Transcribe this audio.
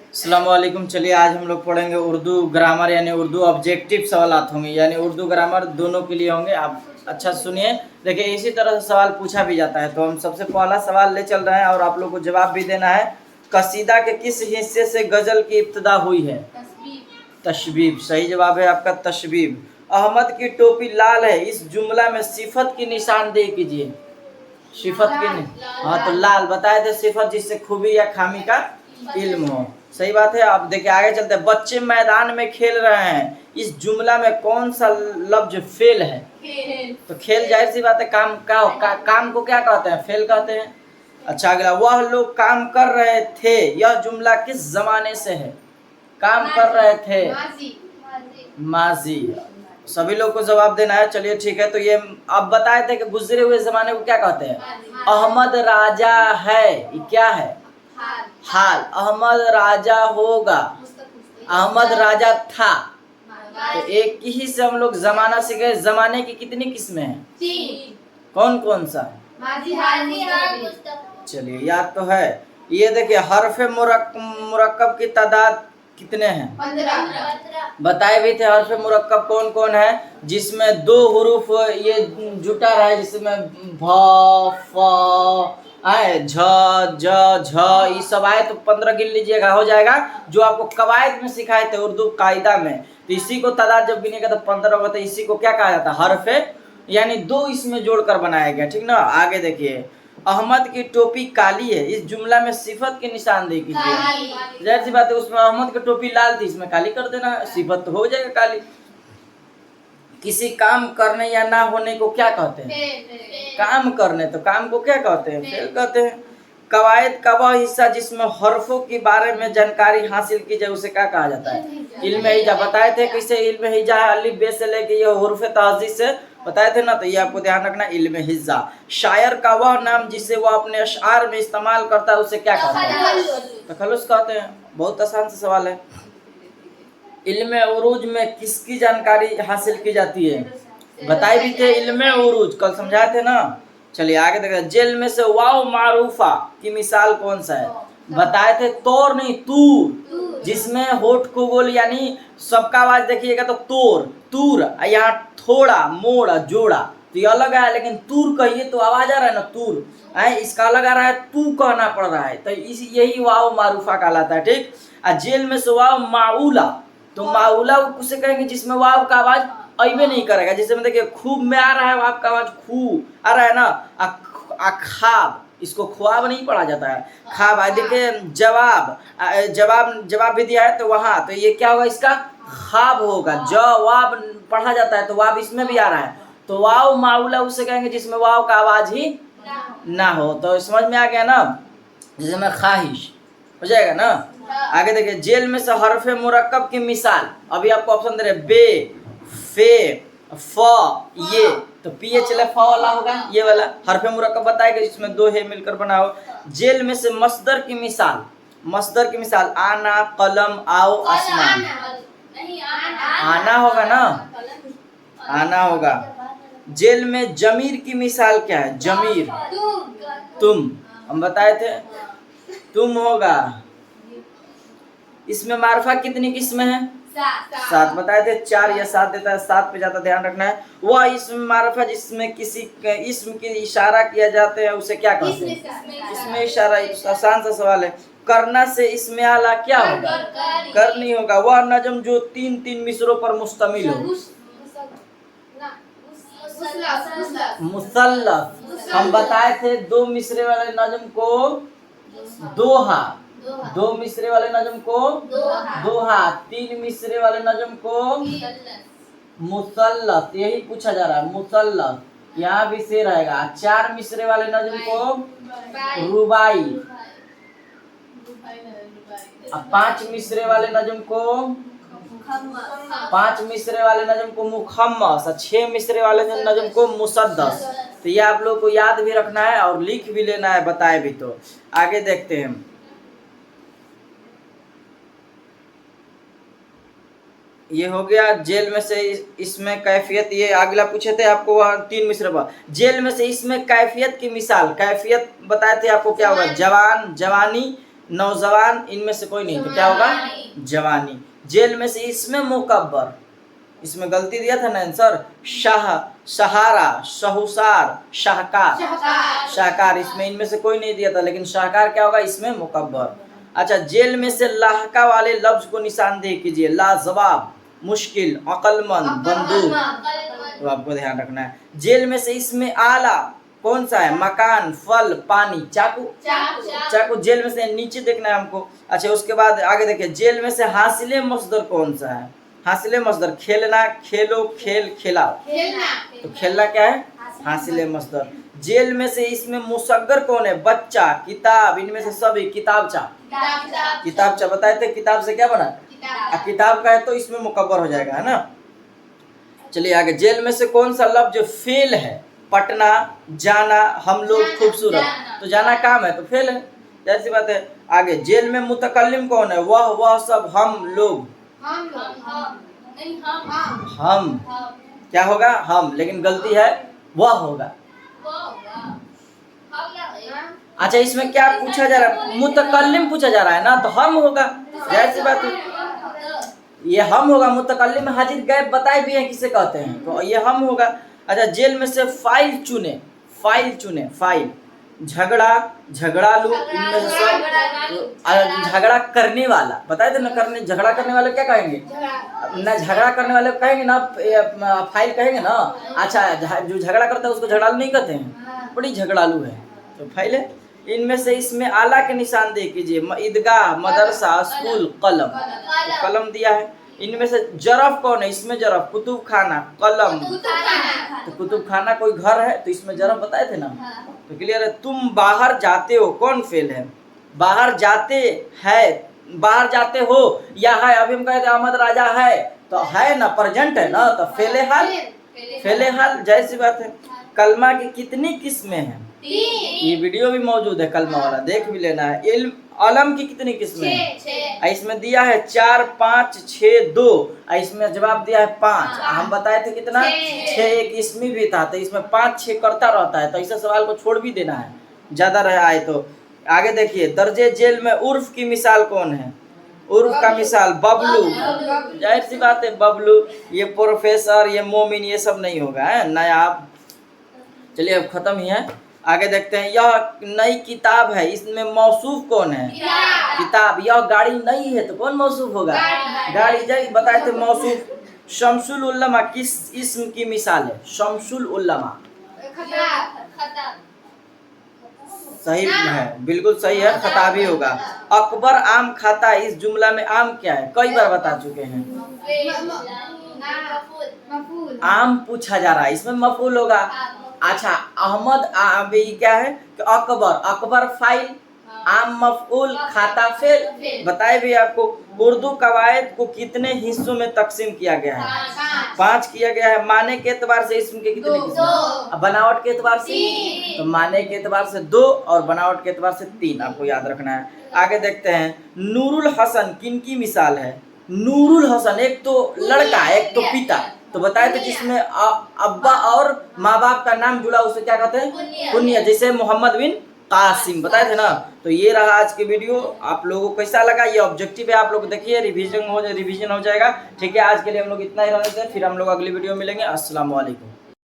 अस्सलामुअलैकुम। चलिए आज हम लोग पढ़ेंगे उर्दू ग्रामर यानी उर्दू ऑब्जेक्टिव सवालात होंगे यानी उर्दू ग्रामर दोनों के लिए होंगे। आप अच्छा सुनिए। देखिए इसी तरह से सवाल पूछा भी जाता है, तो हम सबसे पहला सवाल ले चल रहे हैं और आप लोग को जवाब भी देना है। कसीदा के किस हिस्से से गजल की इब्तिदा हुई है? तशबीब। सही जवाब है आपका तशबीब। अहमद की टोपी लाल है, इस जुमला में सिफत की निशानदेही कीजिए। सिफत की हाँ, तो लाल बताए थे सिफत जिससे खूबी या खामी का इल्म हो। सही बात है। आप देखिए आगे चलते हैं। बच्चे मैदान में खेल रहे हैं, इस जुमला में कौन सा लफ्ज फेल है? तो खेल जाहिर सी बात है काम काम को क्या कहते हैं? फेल कहते हैं। अच्छा अगला, वह लोग काम कर रहे थे, यह जुमला किस जमाने से है? काम कर रहे थे माजी। सभी लोग को जवाब देना है। चलिए ठीक है। तो ये अब बताए थे कि गुजरे हुए जमाने को क्या कहते हैं? अहमद राजा है, ये क्या है? हाल। अहमद राजा होगा, अहमद राजा था। तो एक ही से हम लोग जमाना सीखे। जमाने की कितनी किस्में हैं? कौन कौन सा? चलिए याद तो है। ये देखिए हर्फ मुरक्कब की तादाद कितने हैं? 15। बताए भी थे हर्फ मुरक्कब कौन कौन है जिसमें दो हुरूफ ये जुटा रहा है, जिसमें भ फ आए झ ज झ ये सब आए तो 15 गिन लीजिएगा, हो जाएगा। जो आपको कवायद में सिखाए थे उर्दू कायदा में, तो इसी को तादाद जब गिनेगा तो 15 होगा। तो इसी को क्या कहा जाता है? हर्फ यानी दो इसमें जोड़कर बनाया गया। ठीक ना। आगे देखिए, अहमद की टोपी काली है, इस जुमला में सिफत की निशानदेही कीजिए। जाहिर सी बात है उसमें अहमद की टोपी लाल थी, इसमें काली कर देना, सिफत तो हो जाएगा काली। किसी काम करने या ना होने को क्या कहते हैं? काम करने। तो काम को क्या कहते हैं? फेल कहते हैं। कवायद का वह हिस्सा जिसमें हरफों के बारे में जानकारी हासिल की जाए उसे क्या कहा जाता है? इल्म हिजा। बताए थे किसे इल्म हिजा है? अलिफ बे से लेके ये हुर्फ तहज़ीज़ से बताए थे ना, तो ये आपको ध्यान रखना। इल्म हिजा। शायर का वह नाम जिसे वह अपने अशआर में इस्तेमाल करता है उसे क्या कहते हैं? तखल्लुस कहते हैं। बहुत आसान सा सवाल है। इल्म उरूज में किसकी जानकारी हासिल की जाती है? बताए भी थे इल्म उरूज, कल समझाए थे ना। चलिए आगे देखते हैं। जेल में से वाव मारूफा की मिसाल कौन सा है? बताए थे तोर नहीं तूर, जिसमें होठ को गोल यानी सबका आवाज देखिएगा तो तोर तूर, यहाँ थोड़ा मोड़ा जोड़ा तो ये अलग है, लेकिन तूर कहिए तो आवाज आ रहा है ना तूर है, इसका अलग आ रहा है, तू कहना पड़ रहा है, तो इस यही वाव मारूफा कहलाता है। ठीक। जेल में से वाव माऊला, तो माऊला उसे कहेंगे जिसमें वाव का आवाज अइबे नहीं करेगा। जैसे में देखिए खूब में आ रहा है वाव का आवाज, खू आ रहा है ना। खाब, इसको ख्वाब नहीं पढ़ा जाता है, खाब। देखिए जवाब जवाब भी दिया है तो वहां तो ये क्या होगा? इसका खाब होगा। जवाब पढ़ा जाता है तो वाव इसमें भी आ रहा है, तो वाव माऊला उसे कहेंगे जिसमें वाव का आवाज ही ना हो। तो समझ में आ गया ना। जैसे में ख्वाहिश हो जाएगा ना। आगे देखिए, जेल में से हरफ मुरक्कब की मिसाल अभी आपको ऑप्शन दे रहे, बे फे फ ये, तो पीएच फ वाला होगा, ये वाला हरफ मुरक्कब बताएगा जिसमें दो है मिलकर बना हो। जेल में से मस्दर की मिसाल, मस्दर की मिसाल आना कलम आओ आसमान, आना होगा ना, आना होगा। जेल में जमीर की मिसाल क्या है? जमीर तुम, हम बताए थे तुम होगा। इसमें मार्फा कितनी किस्में हैं? 7 बताए थे। 4 या 7 देता है, 7 पे ज्यादा ध्यान रखना है। वह इसमें मार्फा जिसमें किसी इसम की इशारा किया जाता है उसे क्या कहते हैं? इसमें इशारा। आसान सा सवाल है। करना से इसमें आला क्या होगा? कर नहीं होगा। वह नजम जो 3 मिसरों पर मुश्तमिल हो, मुसल्लफ। हम बताए थे 2 मिसरे वाले नजम को दोहा, 2 मिसरे वाले नजम को दोहा, 3 मिसरे वाले नजम को मुसल्लत। यही पूछा जा रहा है, मुसल्लत। यहाँ भी से रहेगा। 4 मिसरे वाले नजम को रुबाई, 5 मिसरे वाले नजम को 5 मिसरे वाले नजम को मुखम्मस, 6 मिसरे वाले नजम को मुसद्दस। तो ये आप लोग को याद भी रखना है और लिख भी लेना है, बताए भी। तो आगे देखते हैं। ये हो गया जेल में से इसमें कैफियत। ये अगला पूछे थे आपको वहाँ 3 मिसरे पर। जेल में से इसमें कैफियत की मिसाल, कैफियत बताए थे आपको क्या होगा? जवान, जवानी, नौजवान इनमें से कोई नहीं, तो क्या होगा? जवानी। जेल में से इसमें मुकब्बर, इसमें गलती दिया था ना आंसर, शाह, सहारा, शहुसार, शाहकार, शाहकार, इसमें इनमें से कोई नहीं दिया था, लेकिन शाहकार क्या होगा? इसमें मुकब्बर। अच्छा, जेल में से लाहका वाले लफ्ज को निशानदेह कीजिए। लाजवाब, मुश्किल, अक्लमंद, बंदूक, तो आपको ध्यान रखना है। जेल में से इसमें आला कौन सा है? मकान, फल, पानी, चाकू, चाकू जेल में से नीचे देखना है हमको। अच्छा, उसके बाद आगे देखिए, जेल में से हासिले मसदर कौन सा है? हासिले मसदर, खेलना, खेलो, खेल, खिलाओ, तो खेलना क्या है? हासिले मसदर। जेल में से इसमें मुसग्गर कौन है? बच्चा, किताब, इनमें से सभी, किताबचा, किताबचा बताए थे, किताब से क्या बना? किताब का है तो इसमें मुकब्बर हो जाएगा, है ना। चलिए आगे, जेल में से कौन सा लफ्ज फेल है? पटना, जाना, हम लोग, खूबसूरत, तो जाना काम है तो फेल है, जैसी बात है। आगे, जेल में मुतकल्लिम कौन है? वह सब, हम लोग, हम क्या होगा? हम, लेकिन गलती है, वह होगा। अच्छा, इसमें क्या पूछा जा रहा है? मुतकल्लिम पूछा जा रहा है ना, तो हम होगा, जैसी बात है, ये हम होगा। मुतकल्लिम में हाजिर गैब बताए भी हैं किसे कहते हैं, तो ये हम होगा। अच्छा, जेल में से फाइल चुने, फाइल चुने, फाइल, झगड़ा, झगड़ालू, इनमें से सब, झगड़ा करने वाला बताए थे ना, करने, झगड़ा करने वाले क्या कहेंगे? ना झगड़ा करने वाले कहेंगे ना, फाइल कहेंगे ना। अच्छा, जो झगड़ा करता है उसको झगड़ालू नहीं कहते हैं, बड़ी झगड़ालू है, तो फाइल है। इनमें से इसमें आला के निशान दे कीजिए। ईदगाह, मदरसा, स्कूल, कलम, तो कलम दिया है। इनमें से जरफ कौन है? इसमें जरफ, कुतुब खाना, कलम, तो कुतुब खाना कोई घर है, तो इसमें जरफ बताए थे ना, तो क्लियर है। तुम बाहर जाते हो कौन फेल है? बाहर जाते है, बाहर जाते हो या है, अभी हम कहते अहमद राजा है, तो है ना, प्रेजेंट है ना, तो फेले हाल, फेले हाल, जैसी बात है। कलमा की कितनी किस्में हैं? ये वीडियो भी मौजूद है कलमा वाला, देख भी लेना है। इल्म, अलम की कितनी किस्में हैं? इसमें दिया है 4, 5, 6, 2, इसमें जवाब दिया है 5। हम बताए थे कितना? 6, एक इसमें भी था, तो इसमें 5, 6 करता रहता है, तो ऐसे सवाल को छोड़ भी देना है, ज्यादा रह आए तो। आगे देखिए, दर्जे जेल में उर्फ की मिसाल कौन है? उर्फ का मिसाल बबलू, जाहिर सी बात है बबलू, ये प्रोफेसर, ये मोमिन, ये सब नहीं होगा, है नायाब। चलिए अब खत्म ही है, आगे देखते हैं। यह नई किताब है, इसमें मौसूफ कौन है? किताब। यह गाड़ी नई है, तो कौन मौसूफ होगा? गाड़ी। जाइए बताए थे मौसूफ। शमसुल उल्लमा किस इस्म की मिसाल है? शमसुल उल्लमा, सही है, बिल्कुल सही है, खताबी होगा। अकबर आम खाता, इस जुमला में आम क्या है? कई बार बता चुके हैं, आम पूछा जा रहा है, इसमें मफूल होगा। अच्छा, अहमद अभी क्या है कि अकबर, अकबर फाइल, आम मफूल, खाता फेल, बताए भी आपको। उर्दू कवायद को कितने हिस्सों में तकसीम किया गया है? 5 किया गया है। माने के एतबार से इसम के कितने किस्म? बनावट के एतबार से, तो माने के एतबार से 2 और बनावट के एतबार से 3, आपको याद रखना है। आगे देखते हैं, नूरुल हसन किन की मिसाल है? नूरुल हसन, एक तो लड़का, एक तो पिता, तो बताए थे जिसमें अब्बा और माँ बाप का नाम जुड़ा उसे क्या कहते हैं? कुनिया, जैसे मोहम्मद बिन कासिम, बताए थे ना। तो ये रहा आज की वीडियो, आप लोगों को कैसा लगा? ये ऑब्जेक्टिव है, आप लोग देखिए, रिवीजन हो जाएगा। ठीक है, आज के लिए हम लोग इतना ही रहने दें, फिर हम लोग अगली वीडियो में मिलेंगे। अस्सलाम वालेकुम।